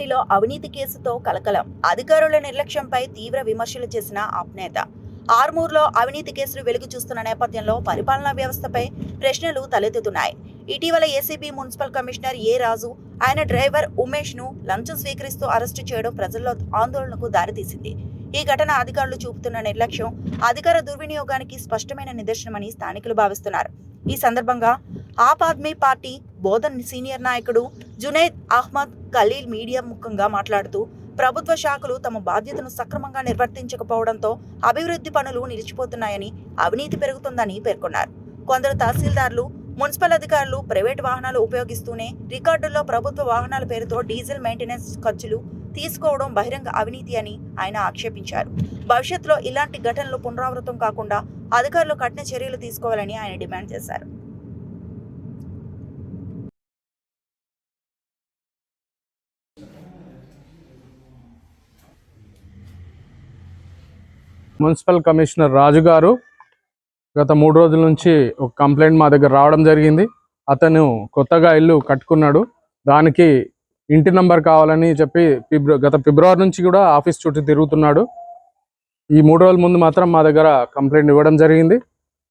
మున్సిపాలిటీలో అవినీతి కేసుతో కలకలం. అధికారుల నిర్లక్ష్యంపై తీవ్ర విమర్శలు చేసిన ఆప్ నేత. ఆర్మూర్లో అవినీతి కేసులు వెలుగు చూస్తున్న నేపథ్యంలో పరిపాలనా వ్యవస్థపై ప్రశ్నలు తలెత్తుతున్నాయి. ఇటీవల ఏసీబీ మున్సిపల్ కమిషనర్ ఏ రాజు, ఆయన డ్రైవర్ ఉమేష్ ను లంచం స్వీకరిస్తూ అరెస్టు చేయడం ప్రజల్లో ఆందోళనకు దారితీసింది. ఈ ఘటన అధికారులు చూపుతున్న నిర్లక్ష్యం, అధికార దుర్వినియోగానికి స్పష్టమైన నిదర్శనమని స్థానికులు భావిస్తున్నారు. ఈ సందర్భంగా ఆప్ ఆద్మీ పార్టీ బోధన్ సీనియర్ నాయకుడు జునైద్ అహ్మద్ ఖలీల్ మీడియా ముఖంగా మాట్లాడుతూ, ప్రభుత్వ శాఖలు తమ బాధ్యతను సక్రమంగా నిర్వర్తించకపోవడంతో అభివృద్ధి పనులు నిలిచిపోతున్నాయని, అవినీతి పెరుగుతుందని పేర్కొన్నారు. కొందరు తహసీల్దార్లు, మున్సిపల్ అధికారులు ప్రైవేటు వాహనాలు ఉపయోగిస్తూనే రికార్డుల్లో ప్రభుత్వ వాహనాల పేరుతో డీజిల్ మెయింటెనెన్స్ ఖర్చులు తీసుకోవడం బహిరంగ అవినీతి అని ఆయన ఆక్షేపించారు. భవిష్యత్తులో ఇలాంటి ఘటనలు పునరావృతం కాకుండా అధికారులు కఠిన చర్యలు తీసుకోవాలని ఆయన డిమాండ్ చేశారు. మున్సిపల్ కమిషనర్ రాజు గారు గత 3 రోజుల నుంచి ఒక కంప్లైంట్ మా దగ్గర రావడం జరిగింది. అతను కొత్తగా ఇల్లు కట్టుకున్నాడు, దానికి ఇంటి నంబర్ కావాలని చెప్పి గత ఫిబ్రవరి నుంచి కూడా ఆఫీస్ చుట్టూ తిరుగుతున్నాడు. ఈ 3 రోజుల ముందు మాత్రం మా దగ్గర కంప్లైంట్ ఇవ్వడం జరిగింది.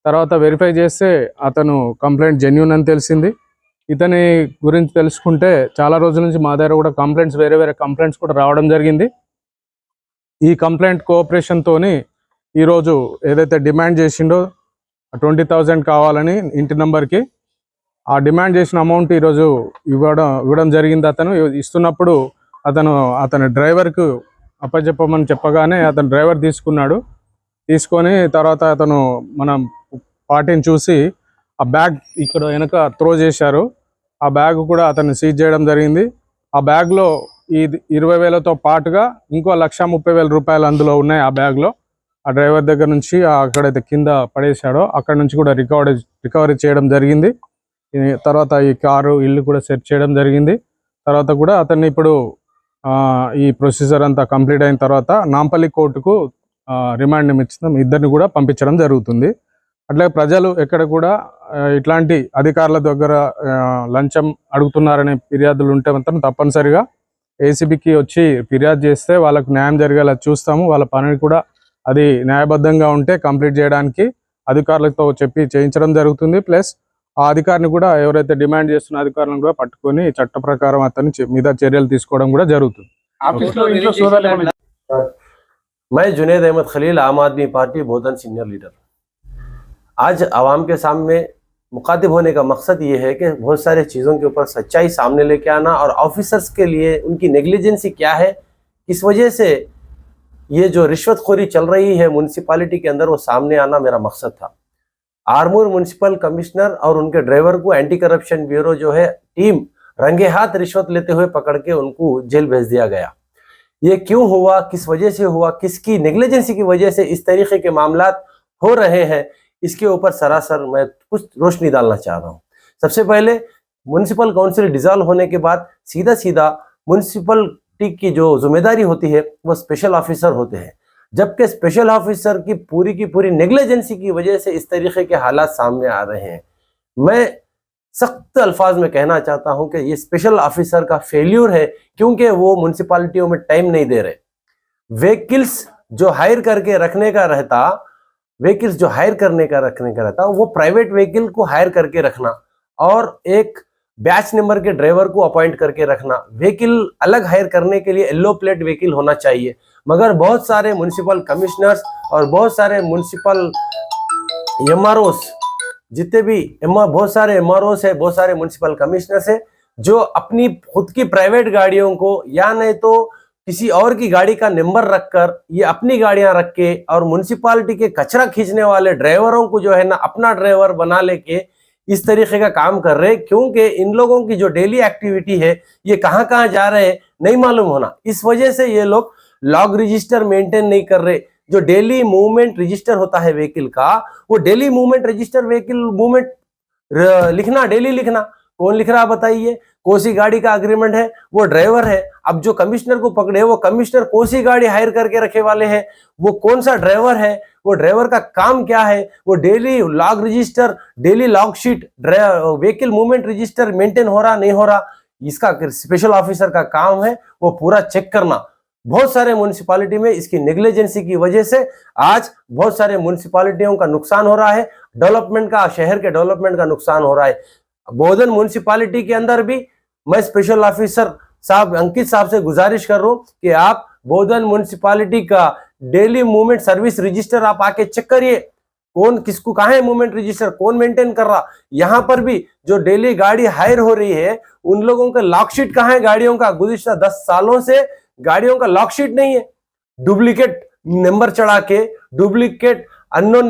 తర్వాత వెరిఫై చేస్తే అతను కంప్లైంట్ జెన్యూన్ అని తెలిసింది. ఇతని గురించి తెలుసుకుంటే చాలా రోజుల నుంచి మా దగ్గర కూడా కంప్లైంట్స్, వేరే కంప్లైంట్స్ కూడా రావడం జరిగింది. ఈ కంప్లైంట్ కోఆపరేషన్తోని ఈరోజు ఏదైతే డిమాండ్ చేసిండో 20,000 కావాలని ఇంటి నెంబర్కి, ఆ డిమాండ్ చేసిన అమౌంట్ ఈరోజు ఇవ్వడం జరిగింది. అతను ఇస్తున్నప్పుడు అతని డ్రైవర్కు అప్పచెప్పమని చెప్పగానే అతను డ్రైవర్ తీసుకొని తర్వాత అతను మన పార్టీని చూసి ఆ బ్యాగ్ ఇక్కడ వెనక త్రో చేశారు. ఆ బ్యాగ్ కూడా అతన్ని సీజ్ చేయడం జరిగింది. ఆ బ్యాగ్లో ఈ 20,000తో పాటుగా ఇంకో 1,30,000 రూపాయలు అందులో ఉన్నాయి. ఆ బ్యాగ్లో ఆ డ్రైవర్ దగ్గర నుంచి అక్కడైతే కింద పడేశాడో అక్కడ నుంచి కూడా రికవరీ చేయడం జరిగింది. తర్వాత ఈ కారు, ఇల్లు కూడా సెర్చ్ చేయడం జరిగింది. తర్వాత కూడా అతన్ని ఇప్పుడు ఈ ప్రొసీజర్ అంతా కంప్లీట్ అయిన తర్వాత నాంపల్లి కోర్టుకు రిమాండ్ నిమిత్తం ఇద్దరిని కూడా పంపించడం జరుగుతుంది. అట్లాగే ప్రజలు ఎక్కడ కూడా ఇట్లాంటి అధికారుల దగ్గర లంచం అడుగుతున్నారనే ఫిర్యాదులు ఉంటే మాత్రం తప్పనిసరిగా ఏసీబీకి వచ్చి ఫిర్యాదు చేస్తే వాళ్ళకు న్యాయం జరిగేలా చూస్తాము. వాళ్ళ పనిని కూడా అది న్యాయబద్ధంగా ఉంటే కంప్లీట్ చేయడానికి అధికారులతో చెప్పి చేయించడం జరుగుతుంది. ప్లస్ ఆ అధికారిని కూడా ఎవరైతే డిమాండ్ చేస్తున్న అధికారులను కూడా పట్టుకొని చట్ట ప్రకారం అతని మీద చర్యలు తీసుకోవడం కూడా జరుగుతుంది. मैं जुनैद अहमद खलील, आम आदमी पार्टी बोधन सीनियर लीडर। आज आवाम के सामने मुखातिब होने का मकसद ये है कि बहुत सारे चीज़ों के ऊपर सच्चाई सामने लेके आना और ऑफिसर्स के लिए उनकी नेग्लिजेंसी क्या है, किस वजह से ये जो रिश्वतखोरी चल रही है म्यूनसिपालिटी के अंदर, वो सामने आना मेरा मकसद था। आर्मूर म्यूनसिपल कमिश्नर और उनके ड्राइवर को एंटी करप्शन ब्यूरो जो है टीम रंगे हाथ रिश्वत लेते हुए पकड़ के उनको जेल भेज दिया गया। ये क्यों हुआ, किस वजह से हुआ, किसकी नेग्लिजेंसी की वजह से इस तरीके के मामलात हो रहे हैं, इसके ऊपर सरासर मैं कुछ रोशनी डालना चाह रहा हूँ। सबसे पहले म्यूनसिपल काउंसिल डिसॉल्व होने के बाद सीधा म्यूनसिपलिटी की जो जिम्मेदारी होती है वो स्पेशल ऑफिसर होते हैं, जबकि स्पेशल ऑफिसर की पूरी नेग्लिजेंसी की वजह से इस तरीके के हालात सामने आ रहे हैं। मैं सख्त अल्फाज में कहना चाहता हूं कि ये स्पेशल ऑफिसर का फेल्यूर है, क्योंकि वो म्यूनसिपालिटियों में टाइम नहीं दे रहे। व्हीकल्स जो हायर करके रखने का रहता वो प्राइवेट व्हीकल को हायर करके रखना और एक बैच नंबर के ड्राइवर को अपॉइंट करके रखना। व्हीकल अलग हायर करने के लिए येलो प्लेट व्हीकल होना चाहिए, मगर बहुत सारे म्यूनसिपल कमिश्नर्स और बहुत सारे म्यूनसिपल एमआरओस, जितने भी बहुत सारे एमआरओस है, बहुत सारे म्यूनसिपल कमिश्नर्स है, जो अपनी खुद की प्राइवेट गाड़ियों को या नहीं तो किसी और की गाड़ी का नंबर रखकर ये अपनी गाड़ियां रख के और म्यूनसिपालिटी के कचरा खींचने वाले ड्राइवरों को जो है ना अपना ड्राइवर बना लेके इस तरीके का काम कर रहे हैं। क्योंकि इन लोगों की जो डेली एक्टिविटी है ये कहाँ जा रहे हैं नहीं मालूम होना, इस वजह से ये लोग लॉग रजिस्टर मेंटेन नहीं कर रहे। जो डेली मूवमेंट रजिस्टर होता है व्हीकल का, वो daily movement register vehicle movement लिखना, डेली लिखना, कौन लिख रहा बताइए? कोसी गाड़ी का अग्रीमेंट है, वो ड्राइवर है। अब जो कमिश्नर को पकड़े वो कमिश्नर कोसी गाड़ी हायर करके रखे वाले हैं, वो कौन सा ड्राइवर है, वो ड्राइवर का काम क्या है, वो daily log register, daily log sheet, vehicle movement register maintain हो रहा नहीं हो रहा, इसका स्पेशल ऑफिसर का काम है वो पूरा चेक करना। बहुत सारे म्युनिसिपैलिटी में इसकी नेग्लिजेंसी की वजह से आज बहुत सारे म्युनिसिपैलिटियों का नुकसान हो रहा है, डेवलपमेंट का, शहर के डेवलपमेंट का नुकसान हो रहा है। बोधन म्युनिसिपैलिटी के अंदर भी मैं स्पेशल ऑफिसर साहब अंकित साहब से गुजारिश कर रहा हूं कि आप बोधन म्युनिसिपैलिटी का डेली मूवमेंट सर्विस रजिस्टर आप आके चेक करिए, कौन किसको कहाँ है मूवमेंट रजिस्टर, कौन मेंटेन कर रहा। यहाँ पर भी जो डेली गाड़ी हायर हो रही है उन लोगों का लॉकशीट कहाँ है गाड़ियों का, गुज़िश्ता 10 सालों से गाड़ियों का लॉकशीट नहीं है। डुप्लीकेट नंबर चढ़ा के, डुप्लीकेट अननोन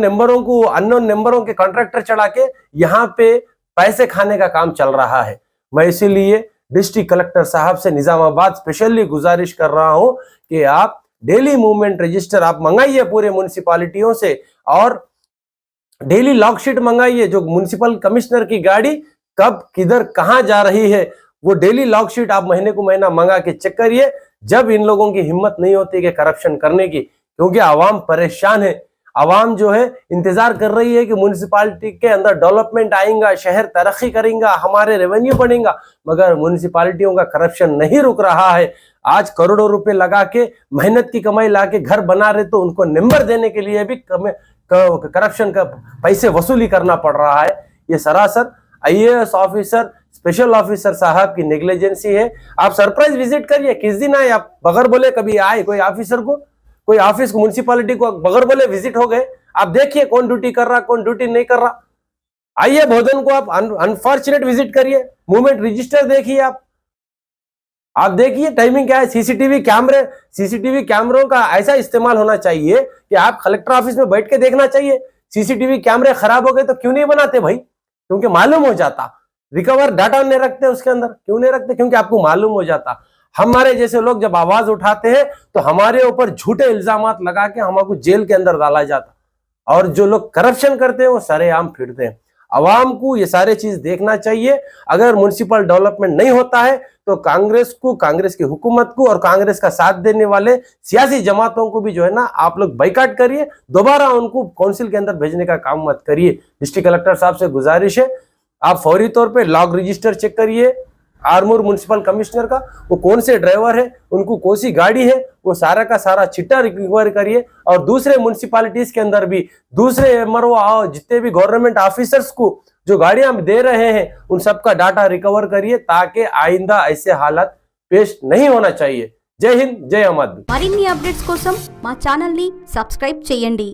नंबरों के कॉन्ट्रैक्टर चढ़ा के यहाँ पे पैसे खाने का काम चल रहा है। मैं इसीलिए डिस्ट्रिक्ट कलेक्टर साहब से निजामाबाद स्पेशली गुजारिश कर रहा हूं कि आप डेली मूवमेंट रजिस्टर आप मंगाइए पूरे म्युनिसिपैलिटियों से, और डेली लॉकशीट मंगाइए। जो म्युनिसिपल कमिश्नर की गाड़ी कब किधर कहां जा रही है वो डेली लॉकशीट आप महीने को महीना मंगा के चेक करिए। जब इन लोगों की हिम्मत नहीं होती कि करप्शन करने की, क्योंकि आवाम परेशान है, आवाम जो है इंतजार कर रही है कि म्युनिसिपैलिटी के अंदर डेवलपमेंट आएगा, शहर तरक्की करेगा, हमारे रेवेन्यू बढ़ेगा, मगर म्युनिसिपैलिटियों का करप्शन नहीं रुक रहा है। आज करोड़ों रुपए लगा के मेहनत की कमाई ला के घर बना रहे तो उनको नंबर देने के लिए भी करप्शन का पैसे वसूली करना पड़ रहा है। ये सरासर IAS ऑफिसर, स्पेशल ऑफिसर साहब की नेग्लिजेंसी है। आप सरप्राइज विजिट करिए, किस दिन आए आप बगैर बोले, कभी आए कोई ऑफिसर को, कोई ऑफिस म्युनिसिपैलिटी को बगैर बोले विजिट हो गए। आप देखिए कौन ड्यूटी कर रहा, कौन ड्यूटी नहीं कर रहा। आइए बोधन को आप अनफॉर्चुनेट विजिट करिए, मूवमेंट रजिस्टर देखिए, आप देखिए टाइमिंग क्या है। सीसीटीवी कैमरों का ऐसा इस्तेमाल होना चाहिए कि आप कलेक्टर ऑफिस में बैठ के देखना चाहिए। सीसीटीवी कैमरे खराब हो गए तो क्यों नहीं बनाते भाई, क्योंकि मालूम हो जाता। रिकवर डाटा नहीं रखते उसके अंदर, क्यों नहीं रखते, क्योंकि आपको मालूम हो जाता। हमारे जैसे लोग जब आवाज उठाते हैं तो हमारे ऊपर झूठे इल्जामात लगा के हमको जेल के अंदर डाला जाता, और जो लोग करप्शन करते हैं वो सरेआम फिरते हैं। आवाम को ये सारे चीज देखना चाहिए। अगर म्युनिसिपल डेवलपमेंट नहीं होता है तो कांग्रेस को, कांग्रेस की हुकूमत को और कांग्रेस का साथ देने वाले सियासी जमातों को भी जो है ना आप लोग बाइकाट करिए, दोबारा उनको काउंसिल के अंदर भेजने का काम मत करिए। डिस्ट्रिक्ट कलेक्टर साहब से गुजारिश है आप फौरी तौर पे लॉग रजिस्टर चेक करिए आरमूर म्युनिसिपल कमिश्नर का, वो कौन से ड्राइवर है, उनको कौन सी गाड़ी है, वो सारा का सारा चिट्टा रिकवर करिए। और दूसरे म्युनिसिपैलिटीज के अंदर भी दूसरे MRO जितने भी गवर्नमेंट ऑफिसर्स को जो गाड़ियां दे रहे हैं उन सबका डाटा रिकवर करिए, ताकि आइंदा ऐसे हालात पेश नहीं होना चाहिए। जय हिंद, जय आम आदमी। మరిన్ని అప్డేట్స్ కోసం మా ఛానల్ ని సబ్స్క్రైబ్ చేయండి।